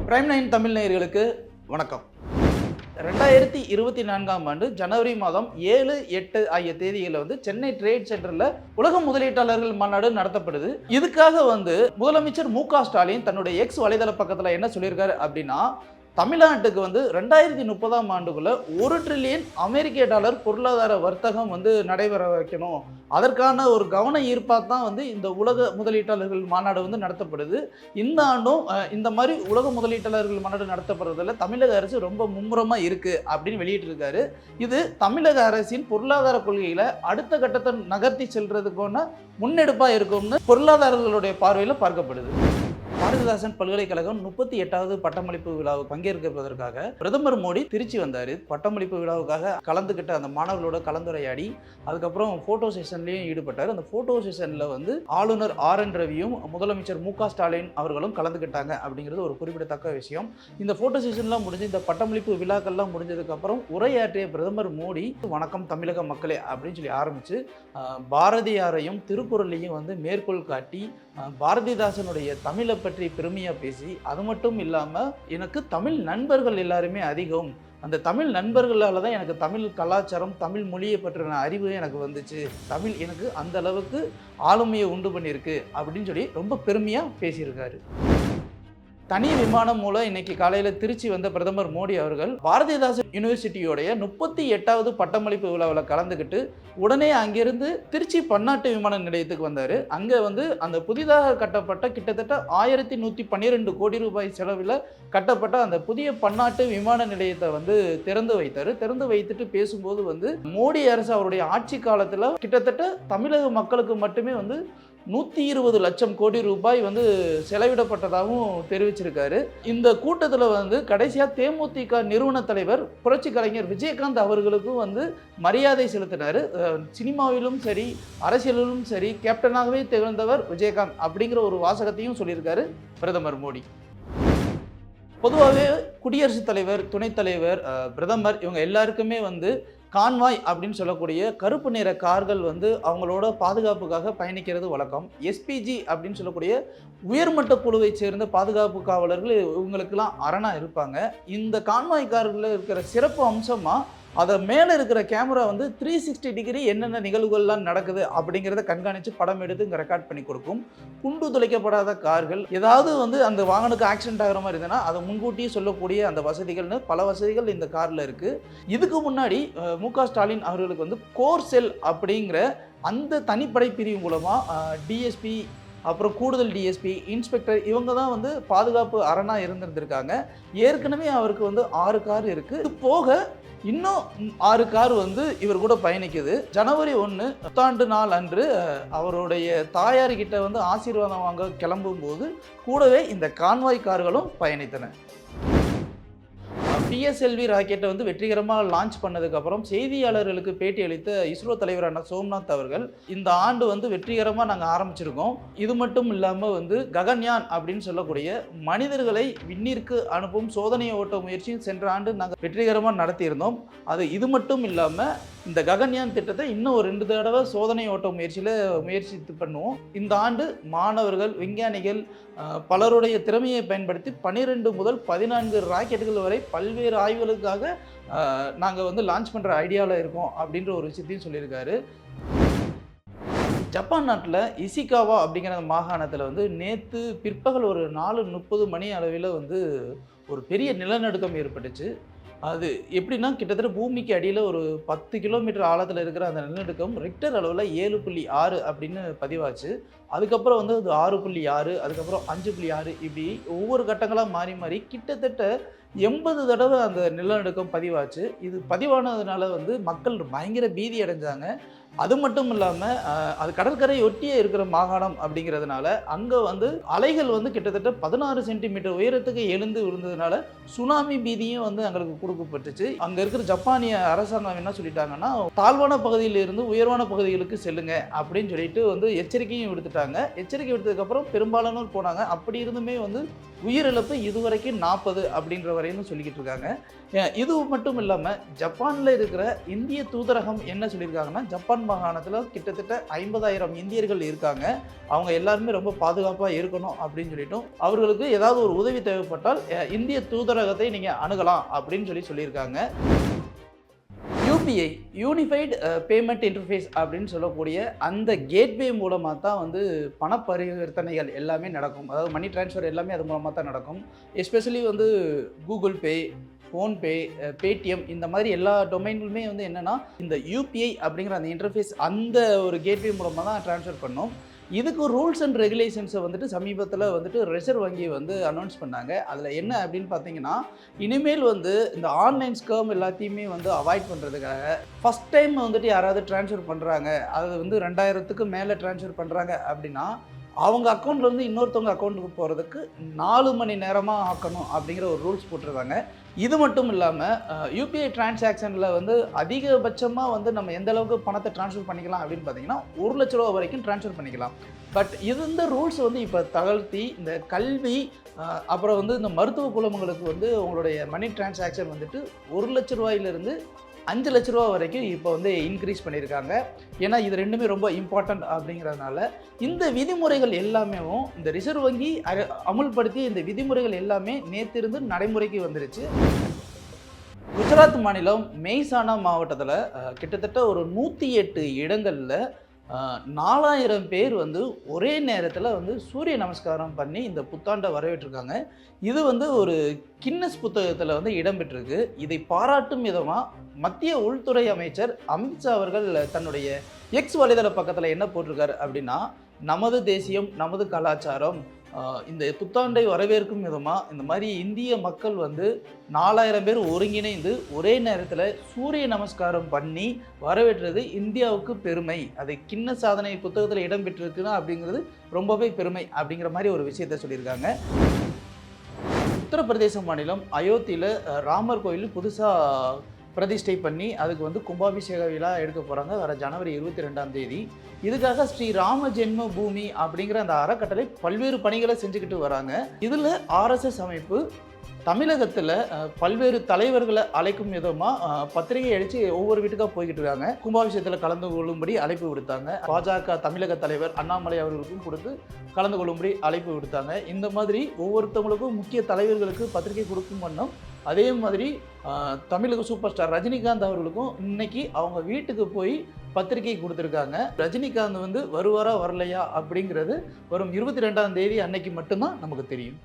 Prime 9 Tamil நேயர்களுக்கு வணக்கம். 2024ஆம் ஆண்டு ஜனவரி மாதம் 7, 8 ஆகிய தேதிகளில் சென்னை ட்ரேட் சென்டரில் உலக முதலீட்டாளர்கள் மாநாடு நடத்தப்படுது. இதுக்காக முதலமைச்சர் மு.க. ஸ்டாலின் தன்னுடைய எக்ஸ் வலைதள பக்கத்தில் என்ன சொல்லியிருக்காரு அப்படின்னா, தமிழ்நாட்டுக்கு 2030ஆம் ஆண்டுக்குள்ள $1 ட்ரில்லியன் அமெரிக்க டாலர் பொருளாதார வர்த்தகம் நடைபெற வைக்கணும். அதற்கான ஒரு கவன ஈர்ப்பாக தான் இந்த உலக முதலீட்டாளர்கள் மாநாடு நடத்தப்படுது. இந்த ஆண்டும் இந்த மாதிரி உலக முதலீட்டாளர்கள் மாநாடு நடத்தப்படுறதுல தமிழக அரசு ரொம்ப மும்முரமாக இருக்கு அப்படின்னு வெளியிட்டிருக்காரு. இது தமிழக அரசின் பொருளாதார கொள்கையில அடுத்த கட்டத்தை நகர்த்தி செல்றதுக்கான முன்னெடுப்பாக இருக்கும்னு பொருளாதாரர்களுடைய பார்வையில் பார்க்கப்படுது. பாரதிதாசன் பல்கலைக்கழகம் 38வது பட்டமளிப்பு விழாவுக்கு பங்கேற்பதற்காக பிரதமர் மோடி திருச்சி வந்தார். பட்டமளிப்பு விழாவுக்காக கலந்துக்கிட்ட அந்த மாணவர்களோட கலந்துரையாடி அதுக்கப்புறம் ஃபோட்டோ செஷன்லையும் ஈடுபட்டார். அந்த ஃபோட்டோ செஷனில் ஆளுநர் ஆர்.என். ரவியும் முதலமைச்சர் மு.க. ஸ்டாலின் அவர்களும் கலந்துக்கிட்டாங்க அப்படிங்கிறது ஒரு குறிப்பிடத்தக்க விஷயம். இந்த ஃபோட்டோ செஷன்லாம் முடிஞ்சு இந்த பட்டமளிப்பு விழாக்கள்லாம் முடிஞ்சதுக்கப்புறம் உரையாற்றிய பிரதமர் மோடி, வணக்கம் தமிழக மக்களே அப்படின்னு சொல்லி ஆரம்பித்து பாரதியாரையும் திருக்குறளையும் மேற்கோள் காட்டி பாரதிதாசனுடைய தமிழை பற்றி பெருமையாக பேசி, அது மட்டும் இல்லாமல் எனக்கு தமிழ் நண்பர்கள் எல்லாருமே அதிகம், அந்த தமிழ் நண்பர்களால் தான் எனக்கு தமிழ் கலாச்சாரம் தமிழ் மொழியை பற்றின அறிவு எனக்கு வந்துச்சு, தமிழ் எனக்கு அந்த அளவுக்கு ஆளுமையை உண்டு பண்ணியிருக்கு அப்படின்னு சொல்லி ரொம்ப பெருமையாக பேசியிருக்காரு. தனி விமானம் மூலம் இன்னைக்கு காலையில் திருச்சி வந்த பிரதமர் மோடி அவர்கள் பாரதிதாசன் யூனிவர்சிட்டியோடைய 38வது பட்டமளிப்பு விழாவில் கலந்துக்கிட்டு உடனே அங்கிருந்து திருச்சி பன்னாட்டு விமான நிலையத்துக்கு வந்தார். அங்கே அந்த புதிதாக கட்டப்பட்ட கிட்டத்தட்ட 1112 கோடி ரூபாய் செலவில் கட்டப்பட்ட அந்த புதிய பன்னாட்டு விமான நிலையத்தை திறந்து வைத்தார். திறந்து வைத்துட்டு பேசும்போது மோடி அரசு அவருடைய ஆட்சி காலத்தில் கிட்டத்தட்ட தமிழக மக்களுக்கு மட்டுமே 120 லட்சம் கோடி ரூபாய் செலவிடப்பட்டதாகவும் தெரிவிச்சிருக்காரு. இந்த கூட்டத்தில் கடைசியாக தேமுதிக நிறுவன தலைவர் புரட்சி கலைஞர் விஜயகாந்த் அவர்களுக்கும் மரியாதை செலுத்தினார். சினிமாவிலும் சரி அரசியலிலும் சரி கேப்டனாகவே திகழ்ந்தவர் விஜயகாந்த் அப்படிங்கிற ஒரு வாசகத்தையும் சொல்லியிருக்காரு பிரதமர் மோடி. பொதுவாகவே குடியரசுத் தலைவர், துணைத் தலைவர், பிரதமர் இவங்க எல்லாருக்குமே கான்வாய் அப்படின்னு சொல்லக்கூடிய கருப்பு நிற கார்கள் அவங்களோட பாதுகாப்புக்காக பயணிக்கிறது வழக்கம். எஸ்பிஜி அப்படின்னு சொல்லக்கூடிய உயர்மட்ட குழுவை சேர்ந்த பாதுகாப்பு காவலர்கள் இவங்களுக்கெல்லாம் அரணா இருப்பாங்க. இந்த கான்வாய் கார்களில் இருக்கிற சிறப்பு அம்சமாக அதை மேலே இருக்கிற கேமரா 360 டிகிரி என்னென்ன நிகழ்வுகள்லாம் நடக்குது அப்படிங்கிறத கண்காணித்து படம் எடுத்து இங்கே ரெக்கார்ட் பண்ணி கொடுக்கும். குண்டு துளைக்கப்படாத கார்கள், ஏதாவது அந்த வாகனுக்கு ஆக்சிடென்ட் ஆகிற மாதிரி இருந்ததுன்னா அதை முன்கூட்டியே சொல்லக்கூடிய அந்த வசதிகள்னு பல வசதிகள் இந்த காரில் இருக்குது. இதுக்கு முன்னாடி மு.க. ஸ்டாலின் அவர்களுக்கு கோர் செல் அப்படிங்கிற அந்த தனிப்படை பிரிவு மூலமாக டிஎஸ்பி, அப்புறம் கூடுதல் டிஎஸ்பி, இன்ஸ்பெக்டர் இவங்க தான் பாதுகாப்பு அரணாக இருந்திருந்திருக்காங்க. ஏற்கனவே அவருக்கு 6 கார் இருக்குது. இது போக இன்னும் 6 கார் இவர் கூட பயணிக்குது. ஜனவரி 1 புத்தாண்டு நாள் அன்று அவருடைய தாயார்கிட்ட ஆசீர்வாதம் வாங்க கிளம்பும் போது கூடவே இந்த கான்வாய் கார்களும் பயணித்தன. PSLV ராக்கெட்டை வெற்றிகரமாக லான்ச் பண்ணதுக்கப்புறம் செய்தியாளர்களுக்கு பேட்டி அளித்த இஸ்ரோ தலைவரான சோம்நாத் அவர்கள், இந்த ஆண்டு வெற்றிகரமாக நாங்கள் ஆரம்பிச்சிருக்கோம், இது மட்டும் இல்லாமல் ககன்யான் அப்படின்னு சொல்லக்கூடிய மனிதர்களை விண்ணிற்கு அனுப்பும் சோதனை ஓட்ட முயற்சியும் சென்ற ஆண்டு நாங்கள் வெற்றிகரமாக நடத்தியிருந்தோம். இது மட்டும் இல்லாமல் இந்த ககன்யான் திட்டத்தை இன்னும் ஒரு 2 தடவை சோதனை ஓட்ட முயற்சித்து பண்ணுவோம். இந்த ஆண்டு மாணவர்கள், விஞ்ஞானிகள் பலருடைய திறமையை பயன்படுத்தி 12 முதல் 14 ராக்கெட்டுகள் வரை பல்வேறு ஆய்வுகளுக்காக நாங்கள் லான்ச் பண்ணுற ஐடியாவில் இருக்கோம் அப்படின்ற ஒரு விஷயத்தையும் சொல்லியிருக்காரு. ஜப்பான் நாட்டில் இசிகாவா அப்படிங்கிற மாகாணத்தில் நேற்று பிற்பகல் ஒரு 4:30 மணி அளவில் ஒரு பெரிய நிலநடுக்கம் ஏற்பட்டுச்சு. அது எப்படின்னா கிட்டத்தட்ட பூமிக்கு அடியில் ஒரு 10 கிலோமீட்டர் ஆழத்தில் இருக்கிற அந்த நிலநடுக்கம் ரிக்டர் அளவில் 7.6 அப்படின்னு பதிவாச்சு. அதுக்கப்புறம் அது 6.6, அதுக்கப்புறம் 5.6, இப்படி ஒவ்வொரு கட்டங்களாக மாறி மாறி கிட்டத்தட்ட 80 தடவை அந்த நிலநடுக்கம் பதிவாச்சு. இது பதிவானதுனால மக்கள் பயங்கர பீதி அடைஞ்சாங்க. அது மட்டும் இல்லாமல் அது கடற்கரை ஒட்டியே இருக்கிற மாகாணம் அப்படிங்கிறதுனால அங்கே அலைகள் கிட்டத்தட்ட 16 சென்டிமீட்டர் உயரத்துக்கு எழுந்து விழுந்ததுனால சுனாமி பீதியும் எங்களுக்கு கொடுக்கப்பட்டுச்சு. அங்கே இருக்கிற ஜப்பானிய அரசாங்கம் என்ன சொல்லிட்டாங்கன்னா, தாழ்வான பகுதியில் இருந்து உயர்வான பகுதிகளுக்கு செல்லுங்க அப்படின்னு சொல்லிட்டு எச்சரிக்கையும் விடுத்துட்டாங்க. எச்சரிக்கை விடுத்ததுக்கப்புறம் பெரும்பாலானோர் போனாங்க. அப்படி இருந்துமே உயிரிழப்பு இதுவரைக்கும் 40 அப்படின்ற வரையும் சொல்லிக்கிட்டு இருக்காங்க. இது மட்டும் இல்லாமல் ஜப்பானில் இருக்கிற இந்திய தூதரகம் என்ன சொல்லியிருக்காங்கன்னா, ஜப்பான் ரக்கான் மாகாணத்தில் கிட்டத்தட்ட 50,000 இந்தியர்கள் இருக்காங்க. அவங்க எல்லாருமே ரொம்ப பாதுகாப்பாக இருக்கணும் அப்படின்னு சொல்லிட்டும், அவர்களுக்கு ஏதாவது ஒரு உதவி தேவைப்பட்டால் இந்திய தூதரகத்தை நீங்கள் அணுகலாம் அப்படின்னு சொல்லியிருக்காங்க. யூபிஐ யூனிஃபைடு பேமெண்ட் இன்டர்ஃபேஸ் அப்படின்னு சொல்லக்கூடிய அந்த கேட்வே மூலமாக தான் வந்து பண பரிவர்த்தனைகள் எல்லாமே நடக்கும். அதாவது மணி டிரான்ஸ்ஃபர் எல்லாமே அது மூலமாக தான் நடக்கும். எஸ்பெஷலி வந்து கூகுள் பே, ஃபோன்பே, பேடிஎம் இந்த மாதிரி எல்லா டொமைன்களுமே வந்து என்னென்னா இந்த யூபிஐ அப்படிங்கிற அந்த இன்டர்ஃபேஸ் அந்த ஒரு கேட்வே மூலமாக தான் ட்ரான்ஸ்ஃபர் பண்ணோம். இதுக்கு ரூல்ஸ் அண்ட் ரெகுலேஷன்ஸை வந்துட்டு சமீபத்தில் வந்துட்டு ரிசர்வ் வங்கி வந்து அனௌன்ஸ் பண்ணாங்க. அதில் என்ன அப்படின்னு பார்த்தீங்கன்னா, இனிமேல் வந்து இந்த ஆன்லைன் ஸ்கேம் எல்லாத்தையுமே வந்து அவாய்ட் பண்ணுறதுக்காக ஃபஸ்ட் டைம் வந்துட்டு யாராவது ட்ரான்ஸ்ஃபர் பண்ணுறாங்க, அது வந்து 2000க்கு மேலே ட்ரான்ஸ்ஃபர் பண்ணுறாங்க அப்படின்னா அவங்க அக்கௌண்ட்லேருந்து இன்னொருத்தவங்க அக்கௌண்ட்டுக்கு போகிறதுக்கு 4 மணி நேரமாக ஆக்கணும் அப்படிங்கிற ஒரு ரூல்ஸ் போட்டிருக்காங்க. இது மட்டும் இல்லாமல் யூபிஐ டிரான்சாக்ஷனில் வந்து அதிகபட்சமாக வந்து நம்ம எந்த அளவுக்கு பணத்தை ட்ரான்ஸ்ஃபர் பண்ணிக்கலாம் அப்படின்னு பார்த்தீங்கன்னா 1 லட்ச ரூபா வரைக்கும் ட்ரான்ஸ்ஃபர் பண்ணிக்கலாம். பட் இந்த ரூல்ஸ் வந்து இப்போ தளர்த்தி இந்த கல்வி அப்புறம் வந்து இந்த மருத்துவ குழுமங்களுக்கு வந்து உங்களுடைய மணி டிரான்சாக்ஷன் வந்துட்டு 1 லட்ச ரூபாயிலிருந்து 5 லட்ச ரூபா வரைக்கும் இப்போ வந்து இன்க்ரீஸ் பண்ணியிருக்காங்க. ஏன்னா இது ரெண்டுமே ரொம்ப இம்பார்ட்டண்ட் அப்படிங்கிறதுனால இந்த விதிமுறைகள் எல்லாமே இந்த ரிசர்வ் வங்கி அமுல்படுத்திய இந்த விதிமுறைகள் எல்லாமே நேற்றிருந்து நடைமுறைக்கு வந்துருச்சு. குஜராத் மாநிலம் மெய்சானா மாவட்டத்தில் கிட்டத்தட்ட ஒரு 108 இடங்களில் 4000 பேர் வந்து ஒரே நேரத்தில் வந்து சூரிய நமஸ்காரம் பண்ணி இந்த புத்தாண்டை வரவேற்றிருக்காங்க. இது வந்து ஒரு கின்னஸ் புத்தகத்தில் வந்து இடம்பெற்றிருக்கு. இதை பாராட்டும் விதமாக மத்திய உள்துறை அமைச்சர் அமித்ஷா அவர்கள் தன்னுடைய எக்ஸ் வலைதள பக்கத்தில் என்ன போட்டிருக்காரு அப்படின்னா, நமது தேசியம் நமது கலாச்சாரம், இந்த புத்தாண்டை வரவேற்கும் விதமாக இந்த மாதிரி இந்திய மக்கள் வந்து 4000 பேர் ஒருங்கிணைந்து ஒரே நேரத்தில் சூரிய நமஸ்காரம் பண்ணி வரவேற்றது இந்தியாவுக்கு பெருமை, அது கின்ன சாதனை புத்தகத்தில் இடம்பெற்றிருக்குன்னா அப்படிங்கிறது ரொம்பவே பெருமை அப்படிங்கிற மாதிரி ஒரு விஷயத்தை சொல்லியிருக்காங்க. உத்தரப்பிரதேச மாநிலம் அயோத்தியில் ராமர் கோயில் புதுசாக பிரதிஷ்டை பண்ணி அதுக்கு வந்து கும்பாபிஷேக விழா எடுக்க போகிறாங்க வர ஜனவரி 22ஆம் தேதி. இதுக்காக ஸ்ரீ ராம ஜென்ம பூமி அப்படிங்கிற அந்த அறக்கட்டளை பல்வேறு பணிகளை செஞ்சுக்கிட்டு வராங்க. இதில் ஆர்எஸ்எஸ் அமைப்பு தமிழகத்தில் பல்வேறு தலைவர்களை அழைக்கும் விதமாக பத்திரிகை அடித்து ஒவ்வொரு வீட்டுக்காக போய்கிட்டு இருக்காங்க. கும்பாபிஷேகத்தில் கலந்து கொள்ளும்படி அழைப்பு விடுத்தாங்க. பாஜக தமிழக தலைவர் அண்ணாமலை அவர்களுக்கும் கொடுத்து கலந்து கொள்ளும்படி அழைப்பு விடுத்தாங்க. இந்த மாதிரி ஒவ்வொருத்தவங்களுக்கும் முக்கிய தலைவர்களுக்கு பத்திரிகை கொடுக்கும் வண்ணம் அதே மாதிரி தமிழக சூப்பர் ஸ்டார் ரஜினிகாந்த் அவர்களுக்கும் இன்னைக்கு அவங்க வீட்டுக்கு போய் பத்திரிகை கொடுத்துருக்காங்க. ரஜினிகாந்த் வந்து வருவாரா வரலையா அப்படிங்கிறது வரும் 22ஆம் தேதி அன்னைக்கு மட்டும்தான் நமக்கு தெரியும்.